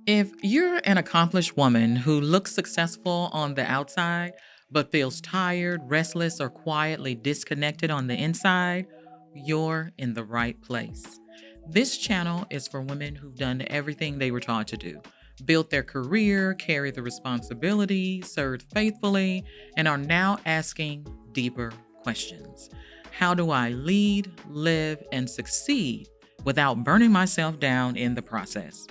If you're an accomplished woman who looks successful on the outside, but feels tired, restless, or quietly disconnected on the inside, you're in the right place. This channel is for women who've done everything they were taught to do, built their career, carried the responsibility, served faithfully, and are now asking deeper questions. How do I lead, live, and succeed without burning myself down in the process?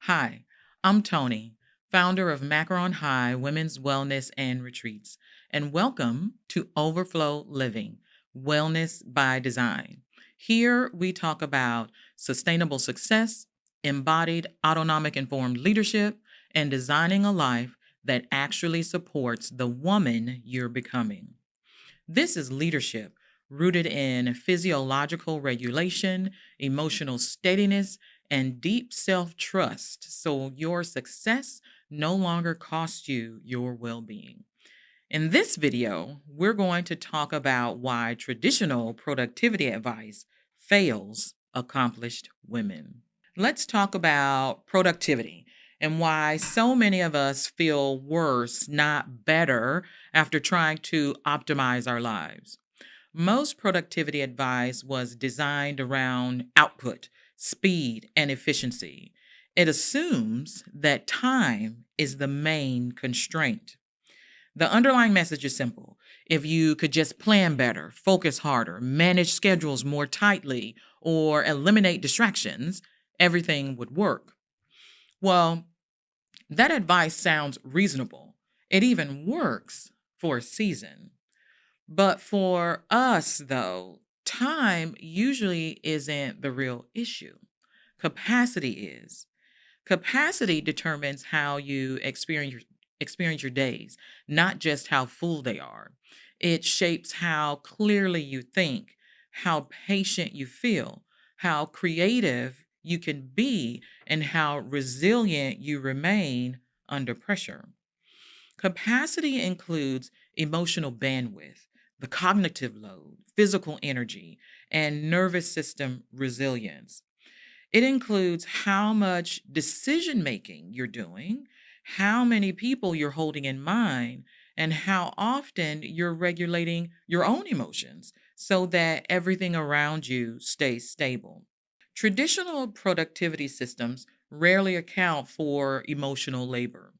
Hi, I'm Toni, founder of Macaron High Women's Wellness and Retreats, and welcome to Overflow Living Wellness by Design. Here we talk about sustainable success, embodied autonomic informed leadership, and designing a life that actually supports the woman you're becoming. This is leadership rooted in physiological regulation, emotional steadiness, and deep self trust so your success no longer costs you your well being. In this video, we're going to talk about why traditional productivity advice fails accomplished women. Let's talk about productivity and why so many of us feel worse, not better, after trying to optimize our lives. Most productivity advice was designed around output, speed, and efficiency. It assumes that time is the main constraint. The underlying message is simple. If you could just plan better, focus harder, manage schedules more tightly, or eliminate distractions, everything would work. Well, that advice sounds reasonable. It even works for a season. But for us, though, time usually isn't the real issue. Capacity is. Capacity determines how you experience your days, not just how full they are. It shapes how clearly you think, how patient you feel, how creative you can be, and how resilient you remain under pressure. Capacity includes emotional bandwidth, the cognitive load, physical energy, and nervous system resilience. It includes how much decision making you're doing, how many people you're holding in mind, and how often you're regulating your own emotions so that everything around you stays stable. Traditional productivity systems rarely account for emotional labor.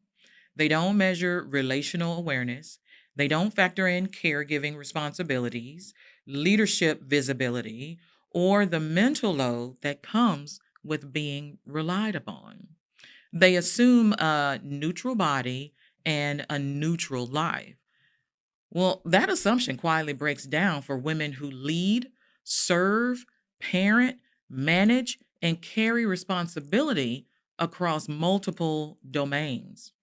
They don't measure relational awareness. They don't factor in caregiving responsibilities, leadership visibility, or the mental load that comes with being relied upon. They assume a neutral body and a neutral life. Well, that assumption quietly breaks down for women who lead, serve, parent, manage, and carry responsibility across multiple domains.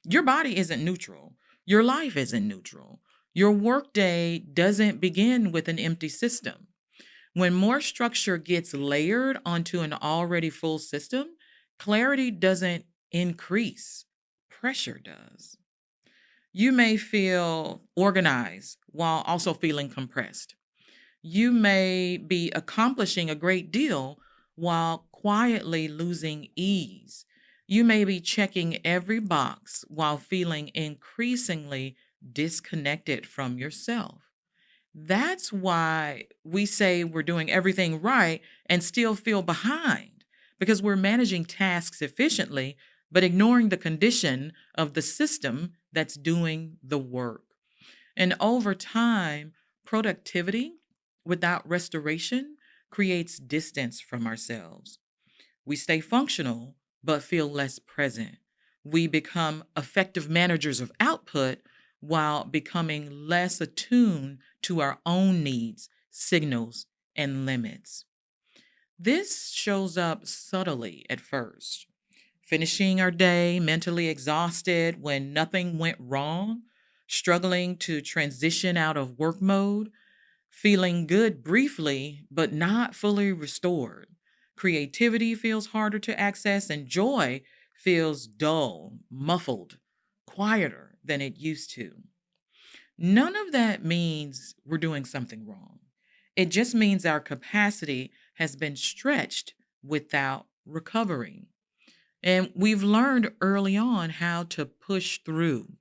Your body isn't neutral. Your life isn't neutral. Your workday doesn't begin with an empty system. When more structure gets layered onto an already full system, clarity doesn't increase, pressure does. You may feel organized while also feeling compressed. You may be accomplishing a great deal while quietly losing ease. You may be checking every box while feeling increasingly disconnected from yourself. That's why we say we're doing everything right and still feel behind because we're managing tasks efficiently, but ignoring the condition of the system that's doing the work. And over time, productivity without restoration creates distance from ourselves. We stay functional, but feel less present. We become effective managers of output while becoming less attuned to our own needs, signals, and limits. This shows up subtly at first. Finishing our day mentally exhausted when nothing went wrong, struggling to transition out of work mode, feeling good briefly, but not fully restored. Creativity feels harder to access, and joy feels dull, muffled, quieter than it used to. None of that means we're doing something wrong. It just means our capacity has been stretched without recovering. And we've learned early on how to push through.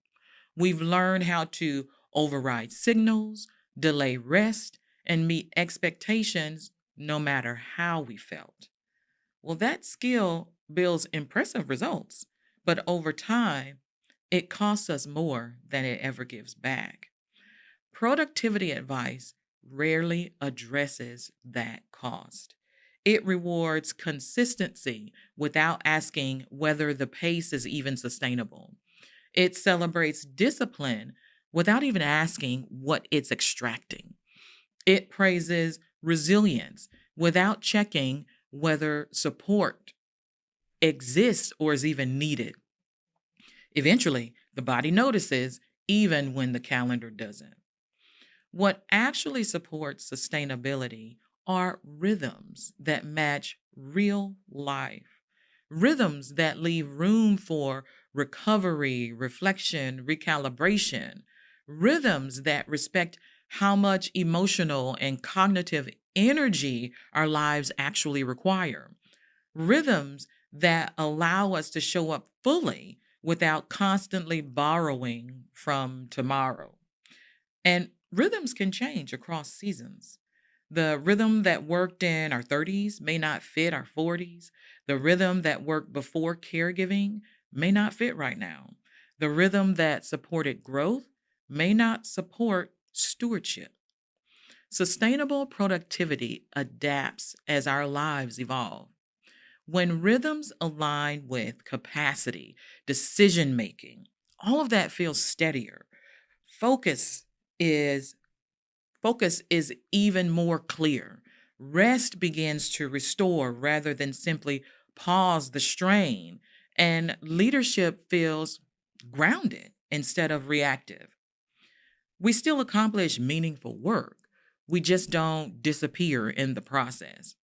We've learned how to override signals, delay rest, and meet expectations no matter how we felt. Well, that skill builds impressive results, but over time, it costs us more than it ever gives back. Productivity advice rarely addresses that cost. It rewards consistency without asking whether the pace is even sustainable. It celebrates discipline without even asking what it's extracting. It praises resilience without checking whether support exists or is even needed. Eventually, the body notices even when the calendar doesn't. What actually supports sustainability are rhythms that match real life, rhythms that leave room for recovery, reflection, recalibration, rhythms that respect how much emotional and cognitive energy our lives actually require, rhythms that allow us to show up fully without constantly borrowing from tomorrow. And rhythms can change across seasons. The rhythm that worked in our 30s may not fit our 40s. The rhythm that worked before caregiving may not fit right now. The rhythm that supported growth may not support stewardship. Sustainable productivity adapts as our lives evolve. When rhythms align with capacity, decision making, all of that feels steadier. Focus is Focus is even more clear. Rest begins to restore rather than simply pause the strain, and leadership feels grounded instead of reactive. We still accomplish meaningful work. We just don't disappear in the process.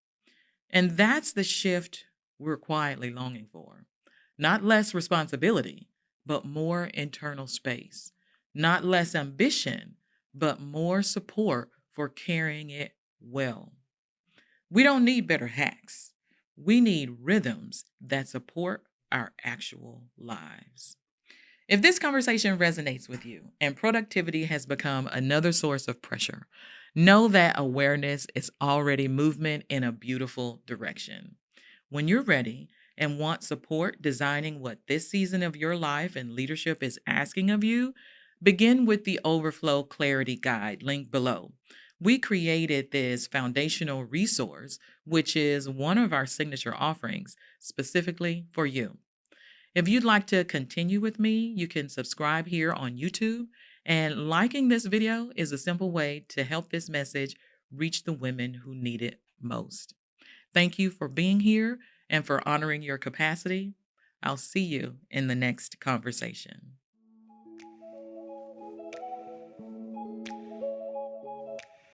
And that's the shift we're quietly longing for. Not less responsibility, but more internal space. Not less ambition, but more support for carrying it well. We don't need better hacks. We need rhythms that support our actual lives. If this conversation resonates with you and productivity has become another source of pressure, know that awareness is already movement in a beautiful direction. When you're ready and want support designing what this season of your life and leadership is asking of you, begin with the Overflow Clarity Guide linked below. We created this foundational resource, which is one of our signature offerings specifically for you. If you'd like to continue with me, you can subscribe here on YouTube. And liking this video is a simple way to help this message reach the women who need it most. Thank you for being here and for honoring your capacity. I'll see you in the next conversation.